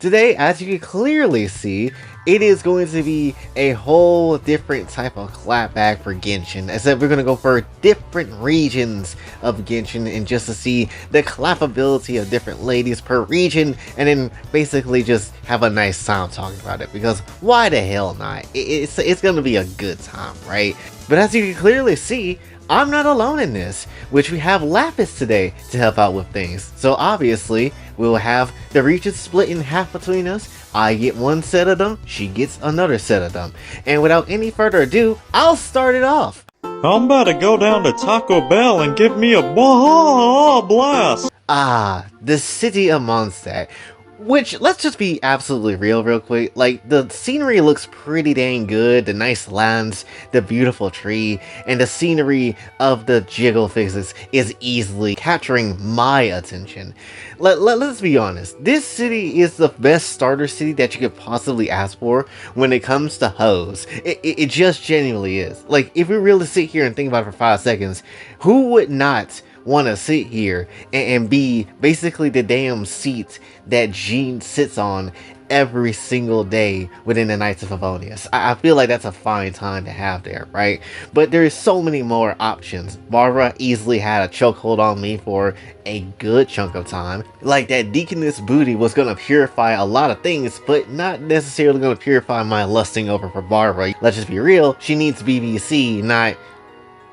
Today, as you can clearly see, it is going to be a whole different type of clapback for Genshin, except we're going to go for different regions of Genshin and just to see the clappability of different ladies per region, and then basically just have a nice time talking about it, because why the hell not? It's going to be a good time, right? But as you can clearly see, I'm not alone in this, which we have Lapis today to help out with things. So obviously, we'll have the regions split in half between us. I get one set of them, she gets another set of them. And without any further ado, I'll start it off. I'm about to go down to Taco Bell and give me a blast. The city of Mondstadt. Which, let's just be absolutely real quick, like, the scenery looks pretty dang good, the nice lands, the beautiful tree, and the scenery of the jiggle physics is easily capturing my attention. Let's be honest, this city is the best starter city that you could possibly ask for when it comes to hoes. It just genuinely is. Like, if we really sit here and think about it for 5 seconds, who would not want to sit here and be basically the damn seat that Jean sits on every single day within the Knights of Favonius? I feel like that's a fine time to have there, right? But there's so many more options. Barbara easily had a chokehold on me for a good chunk of time. Like, that deaconess booty was going to purify a lot of things, but not necessarily going to purify my lusting over for Barbara. Let's just be real, she needs BBC, not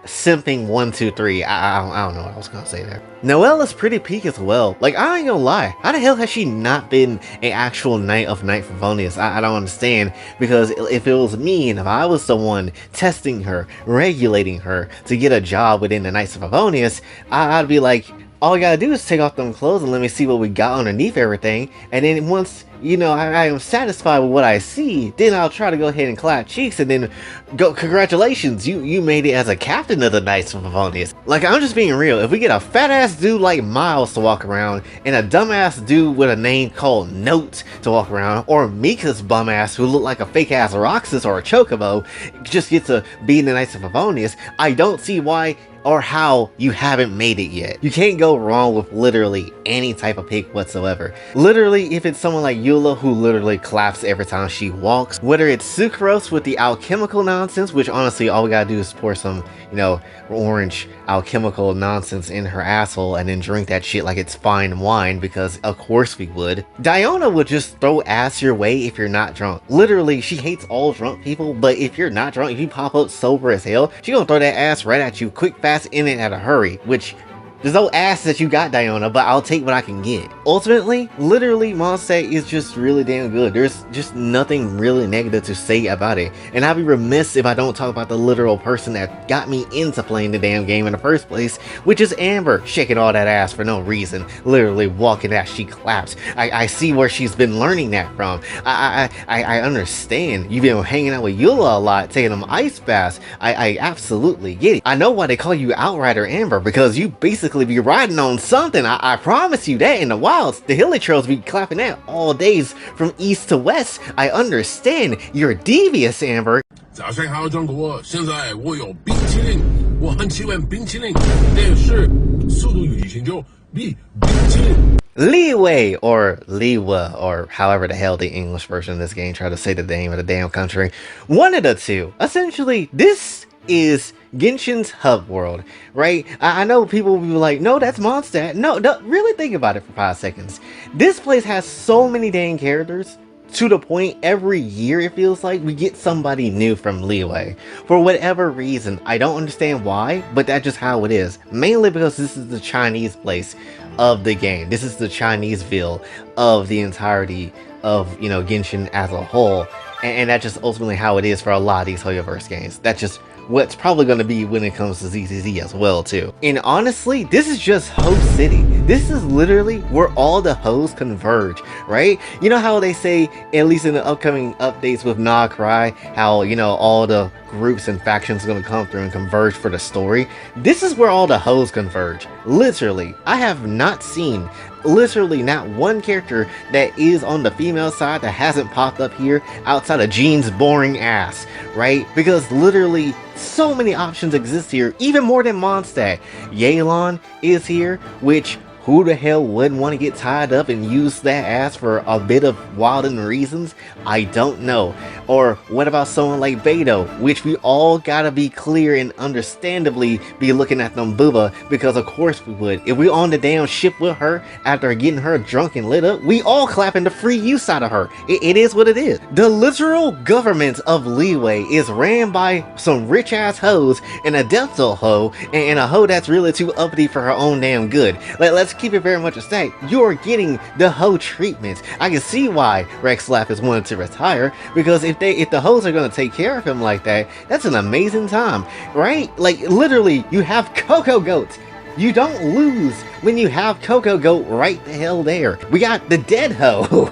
simping 1, 2, 3. I don't know what I was gonna say there. Noelle is pretty peak as well. Like, I ain't gonna lie, how the hell has she not been an actual Knight of Night Favonius? I don't understand, because if it was me and if I was someone testing her, regulating her to get a job within the Knights of Favonius, I'd be like, all I gotta do is take off them clothes and let me see what we got underneath everything, and then once, you know, I am satisfied with what I see, then I'll try to go ahead and clap cheeks and then go, congratulations, you made it as a captain of the Knights of Favonius. Like, I'm just being real, if we get a fat ass dude like Miles to walk around, and a dumbass dude with a name called Note to walk around, or Mika's bum ass who look like a fake ass Roxas or a Chocobo, just get to be in the Knights of Favonius, I don't see why or how you haven't made it yet. You can't go wrong with literally any type of pick whatsoever. Literally, if it's someone like Eula who literally claps every time she walks, whether it's Sucrose with the alchemical nonsense, which honestly all we gotta do is pour some, you know, orange alchemical nonsense in her asshole and then drink that shit like it's fine wine, because of course we would. Diona would just throw ass your way if you're not drunk. Literally, she hates all drunk people, but if you're not drunk, if you pop up sober as hell, she gonna throw that ass right at you quick, fast, in it at a hurry, which there's no ass that you got, Diona, but I'll take what I can get. Ultimately, literally, Mondstadt is just really damn good. There's just nothing really negative to say about it. And I'd be remiss if I don't talk about the literal person that got me into playing the damn game in the first place, which is Amber, shaking all that ass for no reason, literally walking as she claps. I see where she's been learning that from. I understand. You've been hanging out with Eula a lot, taking them ice baths. I absolutely get it. I know why they call you Outrider Amber, because you basically be riding on something. I promise you that in the wilds. The hilly trails be clapping that all days from east to west. I understand. You're devious, Amber. 早上好，中国！现在我有冰淇淋，我很喜欢冰淇淋，但是速度与激情就比冰淇淋。 Leeway, or Liwa, or however the hell the English version of this game try to say the name of the damn country. One of the two. Essentially, this is Genshin's hub world, right? I know people will be like, no, that's Mondstadt. No, really think about it for 5 seconds. This place has so many dang characters, to the point every year it feels like we get somebody new from Leeway. For whatever reason, I don't understand why, but that's just how it is. Mainly because this is the Chinese place of the game. This is the Chineseville of the entirety of, you know, Genshin as a whole. And that's just ultimately how it is for a lot of these Hoyoverse games. That's just what's probably going to be when it comes to ZZZ as well too. And honestly, this is just Ho City. This is literally where all the hoes converge, right? You know how they say, at least in the upcoming updates with Nagrai, how, you know, all the groups and factions are going to come through and converge for the story? This is where all the hoes converge. Literally, I have not seen literally not one character that is on the female side that hasn't popped up here outside of Jean's boring ass, right? Because literally so many options exist here, even more than Mondstadt. Yelan is here, which who the hell wouldn't want to get tied up and use that ass for a bit of wilding reasons? I don't know. Or what about someone like Beto, which we all gotta be clear and understandably be looking at them booba, because of course we would. If we on the damn ship with her after getting her drunk and lit up, we all clapping the free use out of her. It is what it is. The literal government of Leeway is ran by some rich ass hoes and a dental hoe and a hoe that's really too uppity for her own damn good. Let's keep it very much a stack. You're getting the hoe treatment. I can see why Rex Lapis wanted to retire, because if the hoes are gonna take care of him like that, that's an amazing time, right? Like literally, you have Coco Goat. You don't lose when you have Coco Goat right the hell there. We got the dead hoe,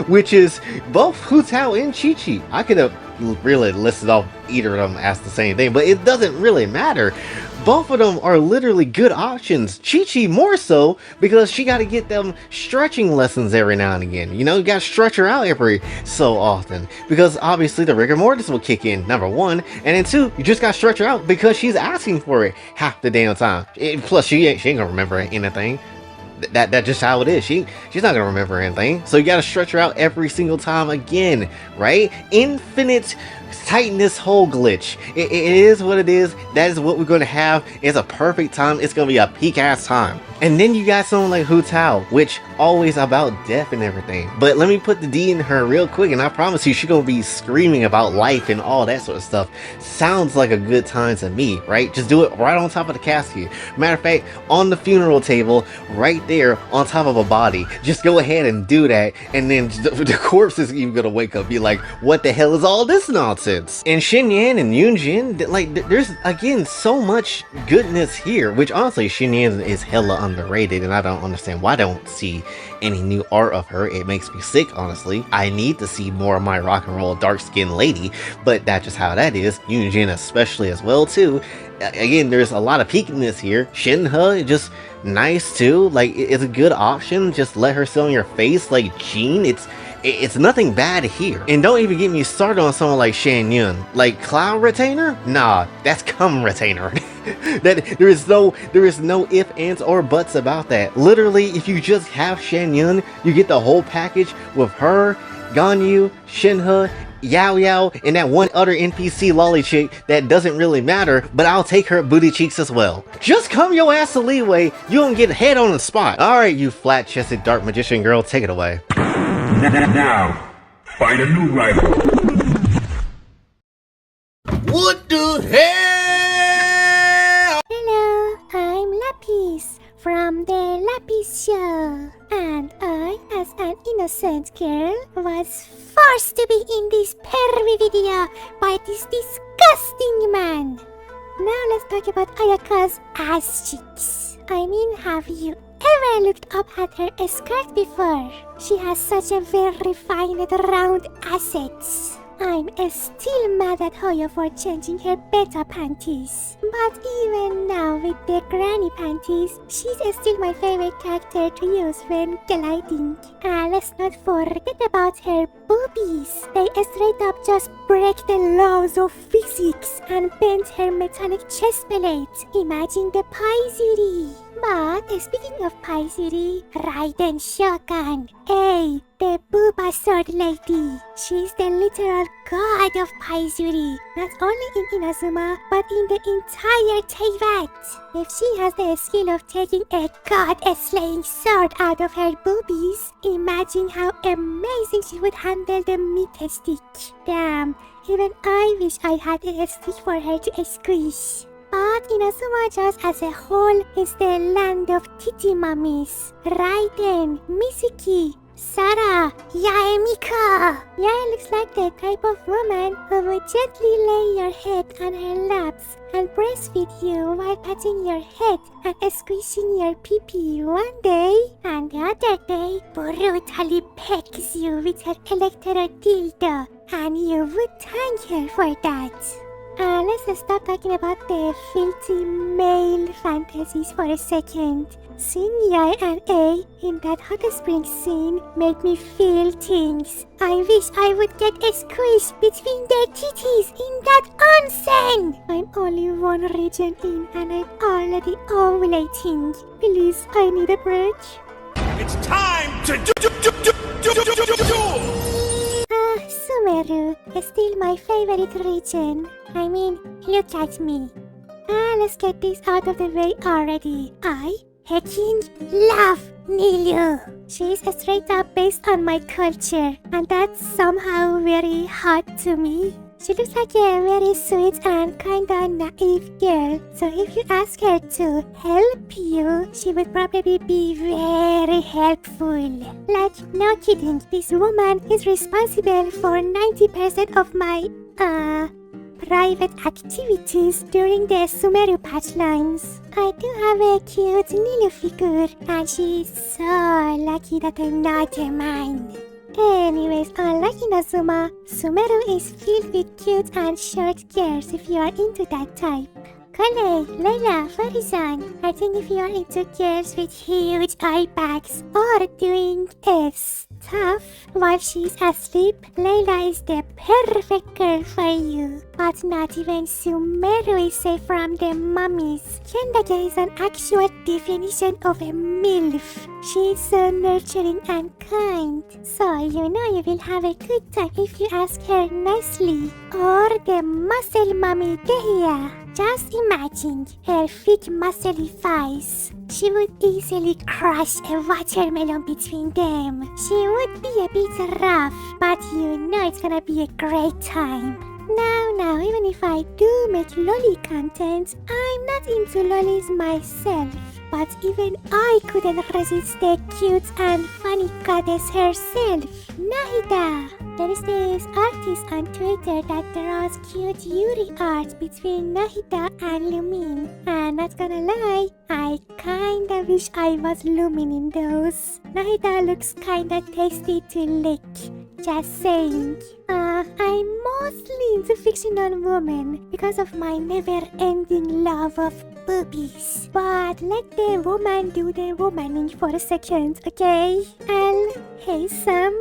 which is both Hu Tao and Chi Chi. I could have really listed off either of them as the same thing, but it doesn't really matter. Both of them are literally good options. Chi Chi more so because she got to get them stretching lessons every now and again. You know, you got to stretch her out every so often, because obviously the rigor mortis will kick in, number one, and then two, you just got to stretch her out because she's asking for it half the damn time. Plus, she ain't gonna remember anything. That's just how it is. She's not gonna remember anything. So you gotta stretch her out every single time again, right? Infinite tighten this whole glitch. It is what it is. That is what we're gonna have. It's a perfect time. It's gonna be a peak ass time. And then you got someone like Hu Tao, which always about death and everything. But let me put the D in her real quick, and I promise you she's gonna be screaming about life and all that sort of stuff. Sounds like a good time to me, right? Just do it right on top of the casket. Matter of fact, on the funeral table, right there on top of a body. Just go ahead and do that, and then the corpse is even gonna wake up, be like, what the hell is all this nonsense? And Xinyan and Yunjin, like, there's again so much goodness here, which honestly Xinyan is hella underrated, and I don't understand why I don't see any new art of her. It makes me sick, honestly. I need to see more of my rock and roll dark skinned lady, but that's just how that is. Yunjin especially as well too. Again, there's a lot of peakiness here. Shinhe just nice too. Like, it's a good option. Just let her sit on your face like Jean. It's nothing bad here. And don't even get me started on someone like Shan Yun. Like Cloud Retainer? Nah, that's Cum Retainer. There is no if, ands, or buts about that. Literally, if you just have Shan Yun, you get the whole package with her, Ganyu, Shinhe, Yao Yao, and that one other NPC lolly chick that doesn't really matter, but I'll take her booty cheeks as well. Just come your ass to Leeway, you don't get head on the spot. Alright, you flat-chested dark magician girl, take it away. Now, find a new rival. What the hell? Hello, I'm Lapis from the Lapis Show. And I, as an innocent girl, was forced to be in this pervy video by this disgusting man. Now let's talk about Ayaka's ass cheeks. I mean, have you ever looked up at her skirt before? She has such a very fine round assets. I'm still mad at Hoyo for changing her beta panties. But even now with the granny panties, she's still my favorite character to use when gliding. And let's not forget about her boobies. They straight up just break the laws of physics and bend her metallic chest plate. Imagine the Paizuri. But speaking of Paizuri, Raiden Shogun, hey, the booba sword lady. She's the literal god of Paizuri, not only in Inazuma, but in the entire Teyvat. If she has the skill of taking a god-slaying sword out of her boobies, imagine how amazing she would handle the meat stick. Damn, even I wish I had a stick for her to squish. But Inazuma just as a whole is the land of titty mummies. Raiden, Mizuki, Sarah, Yae Mika. Yae looks like the type of woman who would gently lay your head on her laps and breastfeed you while patting your head and squishing your pee-pee one day, and the other day brutally pecks you with her electro dildo, and you would thank her for that. Let's stop talking about the filthy male fantasies for a second. Seeing Yai and A in that hot spring scene made me feel things. I wish I would get a squish between their titties in that onsen! I'm only one region in and I'm already ovulating. Please, I need a break. It's time to do. Sumeru is still my favorite region. I mean, look at me. Let's get this out of the way already. I hecking love Nilu. She's straight up based on my culture, and that's somehow very hot to me. She looks like a very sweet and kinda naive girl, so if you ask her to help you, she would probably be very helpful. Like, no kidding, this woman is responsible for 90% of my, private activities during the Sumeru patchlines. I do have a cute Nilu figure, and she's so lucky that I'm not a mine. Anyways, unlike Inazuma, Sumeru is filled with cute and short girls if you are into that type. Kale, Layla, Farizan, I think if you are into girls with huge eye bags or doing stuff while she's asleep, Layla is the perfect girl for you. But not even Sumeru is safe from the mummies. Kendage is an actual definition of a MILF. She's so nurturing and kind, so you know you will have a good time if you ask her nicely. Or the muscle mummy Dehia. Just imagine her thick muscly thighs. She would easily crush a watermelon between them. She would be a bit rough, but you know it's gonna be a great time. Now, even if I do make lolly content, I'm not into lollies myself. But even I couldn't resist the cute and funny goddess herself, Nahida. There is this artist on Twitter that draws cute Yuri art between Nahida and Lumin. And not gonna lie, I kinda wish I was Lumin in those. Nahida looks kinda tasty to lick. Just saying. I'm mostly into fictional women because of my never-ending love of boobies. But let the woman do the womaning for a second, okay? Hey Sam,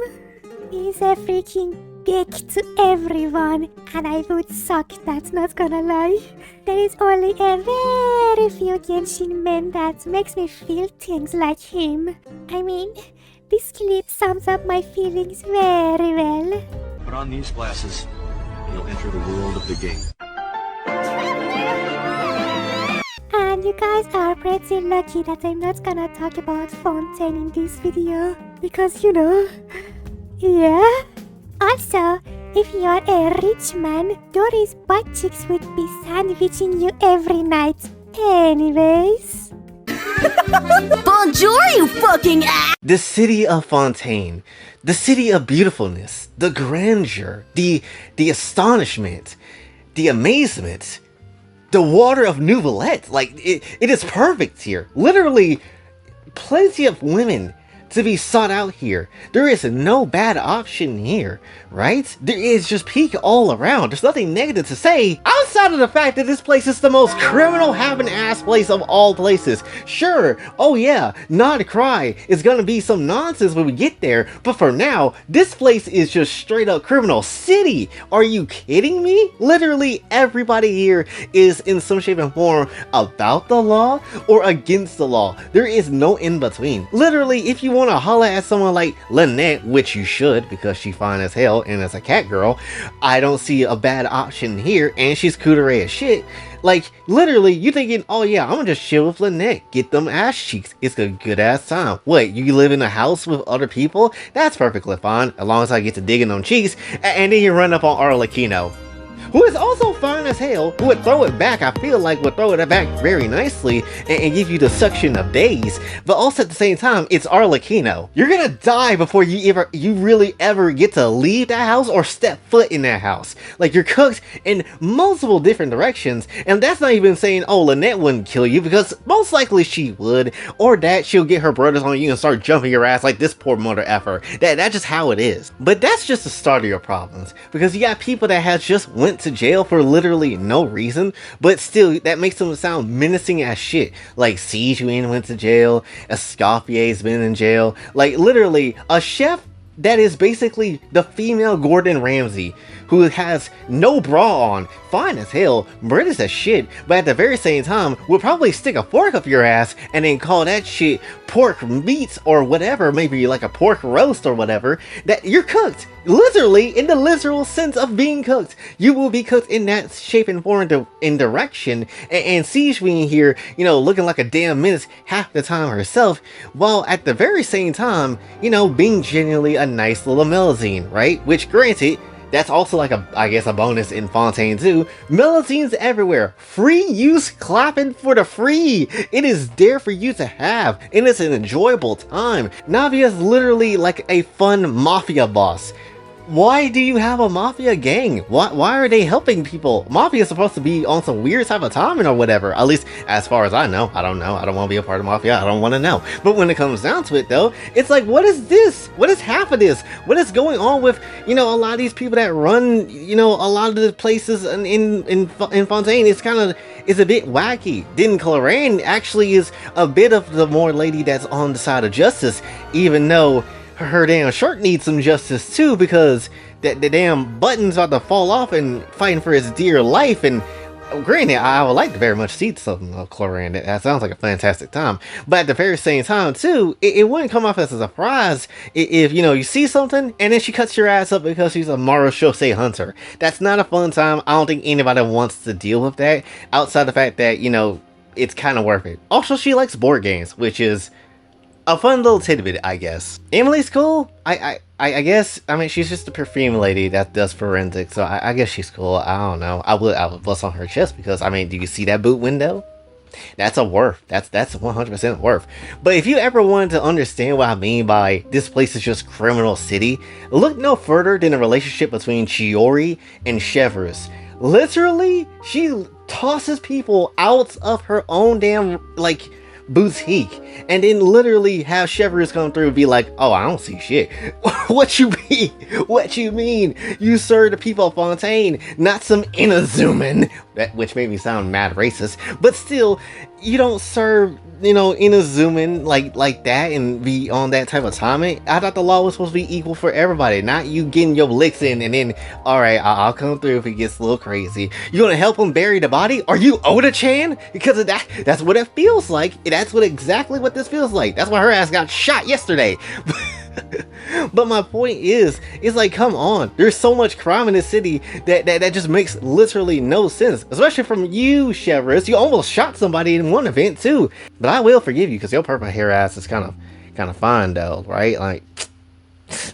he's a freaking dick to everyone, and I would suck that, not gonna lie. There is only a very few Genshin men that makes me feel things like him. I mean, this clip sums up my feelings very well. Put on these glasses, and you'll enter the world of the game. And you guys are pretty lucky that I'm not gonna talk about Fontaine in this video, because you know, yeah. Also, if you are a rich man, Dory's butt cheeks would be sandwiching you every night. Anyways. Bonjour, you fucking ass! The city of Fontaine, the city of beautifulness, the grandeur, the astonishment, the amazement, the water of Nouvellette. Like, it is perfect here. Literally, plenty of women to be sought out here. There is no bad option here, right? There is just peak all around. There's nothing negative to say outside of the fact that this place is the most criminal having ass place of all places. Sure, oh yeah, Nod Cry is gonna be some nonsense when we get there, but for now, this place is just straight up criminal city. Are you kidding me? Literally everybody here is in some shape and form about the law or against the law. There is no in between. Literally, if you want to holla at someone like Lynette, which you should because she's fine as hell and as a cat girl, I don't see a bad option here, and she's cooteray as shit. Like, literally, you thinking, oh yeah, I'm gonna just chill with Lynette, get them ass cheeks, it's a good ass time. What, you live in a house with other people? That's perfectly fine, as long as I get to digging them cheeks, and then you run up on Arlecchino, who is also fine as hell, who would throw it back, I feel like would throw it back very nicely and give you the suction of days, but also at the same time, it's Arlecchino. You're gonna die before you really ever get to leave that house or step foot in that house. Like, you're cooked in multiple different directions, and that's not even saying, oh, Lynette wouldn't kill you, because most likely she would, or that she'll get her brothers on you and start jumping your ass like this poor mother effer. That's just how it is. But that's just the start of your problems, because you got people that has just went went to jail for literally no reason, but still, that makes them sound menacing as shit. Like, Sijuin went to jail, Escoffier's been in jail, like, literally, a chef that is basically the female Gordon Ramsay, who has no bra on, fine as hell, British as shit, but at the very same time, will probably stick a fork up your ass and then call that shit pork meats or whatever, maybe like a pork roast or whatever, that you're cooked. Literally, in the literal sense of being cooked. You will be cooked in that shape and form and direction, and Sijuin here, you know, looking like a damn menace half the time herself, while at the very same time, you know, being genuinely a nice little melusine, right? Which, granted, that's also like I guess a bonus in Fontaine too. Melusines everywhere. Free use, clapping for the free. It is there for you to have, and it's an enjoyable time. Navia is literally like a fun mafia boss. Why do you have a mafia gang? Why are they helping people? Mafia is supposed to be on some weird type of timing or whatever. At least as far as I know. I don't know. I don't want to be a part of Mafia. I don't want to know. But when it comes down to it though, it's like, what is this? What is half of this? What is going on with, you know, a lot of these people that run, you know, a lot of the places in Fontaine? It's kind of, it's a bit wacky. Then Clarine actually is a bit of the more lady that's on the side of justice, even though her damn shirt needs some justice too, because the damn button's about to fall off and fighting for his dear life. And granted, I would like to very much see something of Clarine. That sounds like a fantastic time. But at the very same time too, it wouldn't come off as a surprise if, you know, you see something and then she cuts your ass up because she's a Marechaussee hunter. That's not a fun time. I don't think anybody wants to deal with that, outside the fact that, you know, it's kind of worth it. Also, she likes board games, which is a fun little tidbit, I guess. Emily's cool. I guess. I mean, she's just a perfume lady that does forensics, so I guess she's cool. I don't know. I would bust on her chest because, I mean, do you see that boot window? That's a worth. That's 100% worth. But if you ever wanted to understand what I mean by this place is just criminal city, look no further than the relationship between Chiori and Chevreuse. Literally, she tosses people out of her own damn, like, boutique, and then literally have Chevreuse come through and be like, oh, I don't see shit. What you mean? What you mean? You serve the people of Fontaine, not some Inazuman. Which made me sound mad racist, but still, you don't serve, you know, Inazuman like that and be on that type of timing. I thought the law was supposed to be equal for everybody, not you getting your licks in and then, alright, I'll come through if it gets a little crazy. You gonna help him bury the body? Are you Oda-chan? Because of that, that's what it feels like. That's exactly what this feels like. That's why her ass got shot yesterday. But my point is, it's like, come on, there's so much crime in this city that just makes literally no sense, especially from you, Chevreuse. You almost shot somebody in one event too, but I will forgive you because your purple hair ass is kind of fine though, right? Like,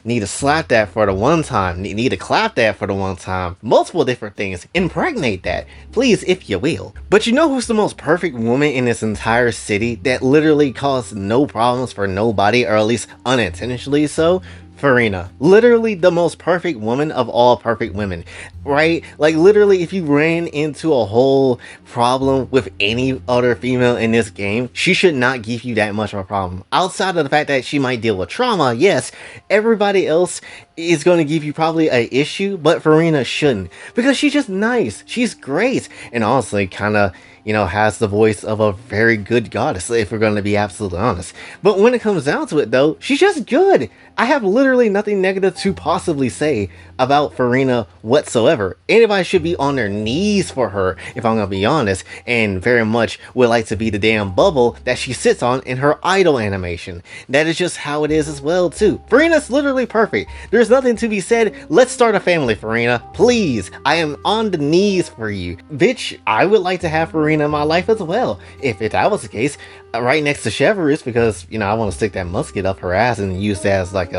need to slap that for the one time, need to clap that for the one time, multiple different things, impregnate that, please, if you will. But you know who's the most perfect woman in this entire city that literally caused no problems for nobody, or at least unintentionally so? Furina. Literally the most perfect woman of all perfect women, right? Like, literally, if you ran into a whole problem with any other female in this game, she should not give you that much of a problem. Outside of the fact that she might deal with trauma, yes, everybody else is going to give you probably an issue, but Furina shouldn't, because she's just nice, she's great, and honestly kind of, you know, has the voice of a very good goddess, if we're going to be absolutely honest. But when it comes down to it though, she's just good. I have literally nothing negative to possibly say about Furina whatsoever. Anybody should be on their knees for her, if I'm gonna be honest, and very much would like to be the damn bubble that she sits on in her idol animation. That is just how it is as well too. Furina's literally perfect. There's nothing to be said. Let's start a family, Furina. Please, I am on the knees for you. Bitch, I would like to have Furina in my life as well, if that was the case. Right next to Chevreuse, because, you know, I want to stick that musket up her ass and use that as like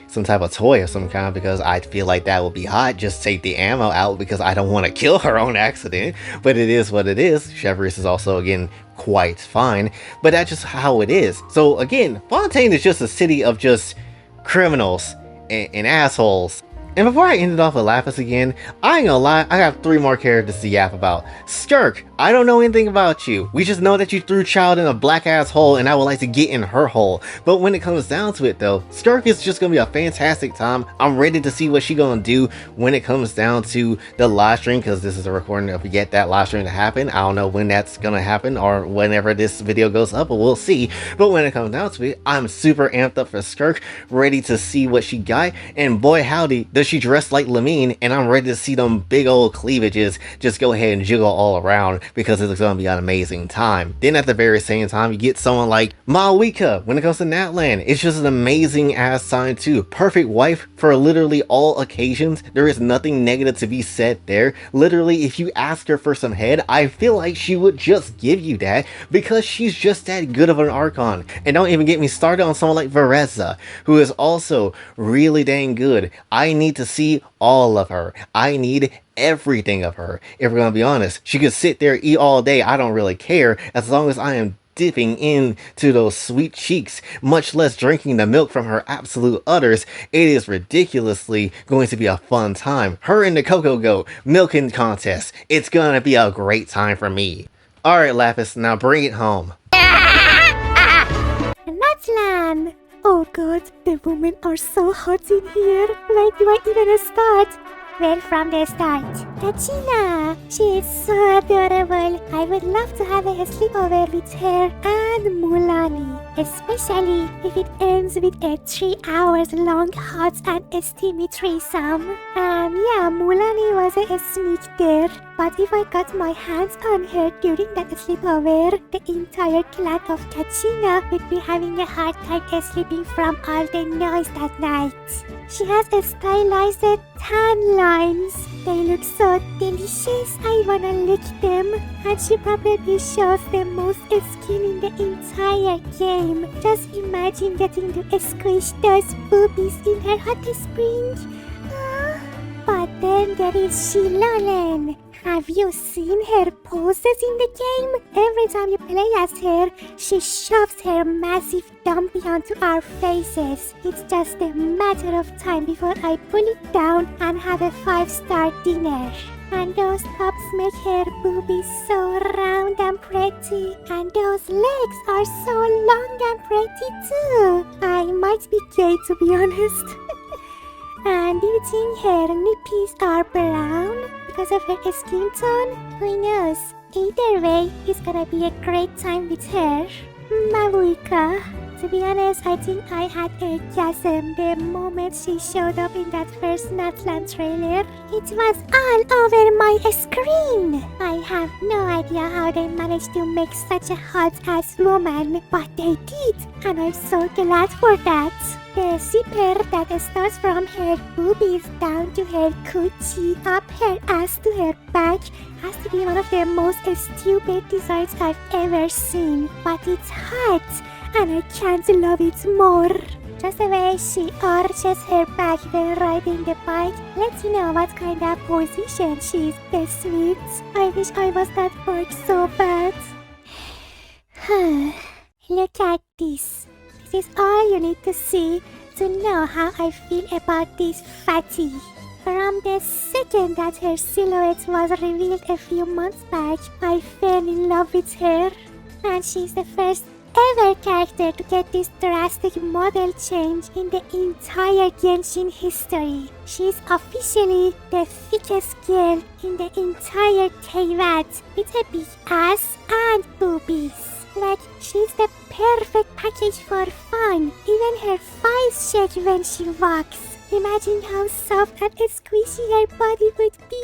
some type of toy of some kind, because I feel like that would be hot. Just take the ammo out because I don't want to kill her on accident. But it is what it is. Chevreuse is also, again, quite fine, but that's just how it is. So again, Fontaine is just a city of just criminals and assholes. And before I end it off with Lapis again, I ain't gonna lie, I got 3 more characters to yap about. Skirk, I don't know anything about you. We just know that you threw Child in a black ass hole and I would like to get in her hole. But when it comes down to it though, Skirk is just gonna be a fantastic time. I'm ready to see what she gonna do when it comes down to the live stream, because this is a recording if we get that live stream to happen. I don't know when that's gonna happen or whenever this video goes up, but we'll see. But when it comes down to it, I'm super amped up for Skirk, ready to see what she got, and boy howdy, does she dress like Lamine, and I'm ready to see them big old cleavages just go ahead and jiggle all around, because it's going to be an amazing time. Then at the very same time, you get someone like Malwika. When it comes to Natlan, it's just an amazing ass sign too. Perfect wife for literally all occasions. There is nothing negative to be said there. Literally, if you ask her for some head, I feel like she would just give you that, because she's just that good of an Archon. And don't even get me started on someone like Vereza, who is also really dang good. I need to see all of her. I need everything of her. If we're gonna be honest, she could sit there, eat all day. I don't really care, as long as I am dipping into those sweet cheeks, much less drinking the milk from her absolute udders. It is ridiculously going to be a fun time. Her and the Cocoa Goat milking contest. It's gonna be a great time for me. Alright, Lapis, now bring it home. Natlan! Oh god, the women are so hot in here. Where do I even start? Well, from the start. Kachina! She is so adorable. I would love to have a sleepover with her and Mulani. Especially if it ends with a 3 hours long hot and steamy threesome. Yeah, Mulani was a sneak there. But if I got my hands on her during that sleepover, the entire clan of Kachina would be having a hard time sleeping from all the noise that night. She has a stylized tan lines. They look so delicious, I wanna lick them. And she probably shows the most skin in the entire game. Just imagine getting to squish those boobies in her hot spring. But then there is Shilolen. Have you seen her poses in the game? Every time you play as her, she shoves her massive dumpy onto our faces. It's just a matter of time before I pull it down and have a 5-star dinner. And those tops make her boobies so round and pretty. And those legs are so long and pretty too. I might be gay, to be honest. And do you think her nippies are brown because of her skin tone? Who knows? Either way, it's gonna be a great time with her. Mavuika. To be honest, I think I had a gasm the moment she showed up in that first Natlan trailer. It was all over my screen. I have no idea how they managed to make such a hot-ass woman, but they did, and I'm so glad for that. The zipper that starts from her boobies down to her coochie, up her ass to her back, has to be one of the most stupid designs I've ever seen. But it's hot, and I can't love it more. Just the way she arches her back when riding the bike lets you know what kind of position she's best with. I wish I was that part so bad. Look at this. This is all you need to see to know how I feel about this fatty. From the second that her silhouette was revealed a few months back, I fell in love with her. And she's the first ever character to get this drastic model change in the entire Genshin history. She's officially the thickest girl in the entire Teyvat, with a big ass and boobies. Like, she's the perfect package for fun. Even her thighs shake when she walks. Imagine how soft and squishy her body would be.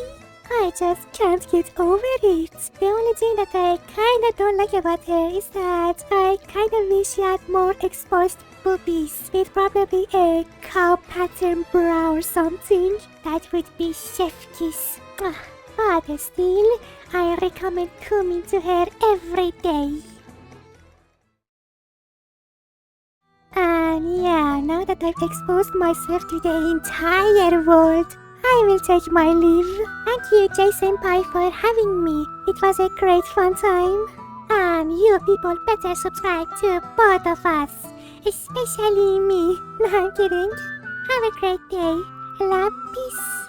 I just can't get over it. The only thing that I kinda don't like about her is that I kinda wish she had more exposed boobies, with probably a cow pattern bra or something. That would be chef kiss. But still, I recommend coming to her every day. And yeah, now that I've exposed myself to the entire world, I will take my leave. Thank you, J-Senpai, for having me. It was a great fun time. And you people better subscribe to both of us. Especially me. No, I'm kidding. Have a great day. Lapis.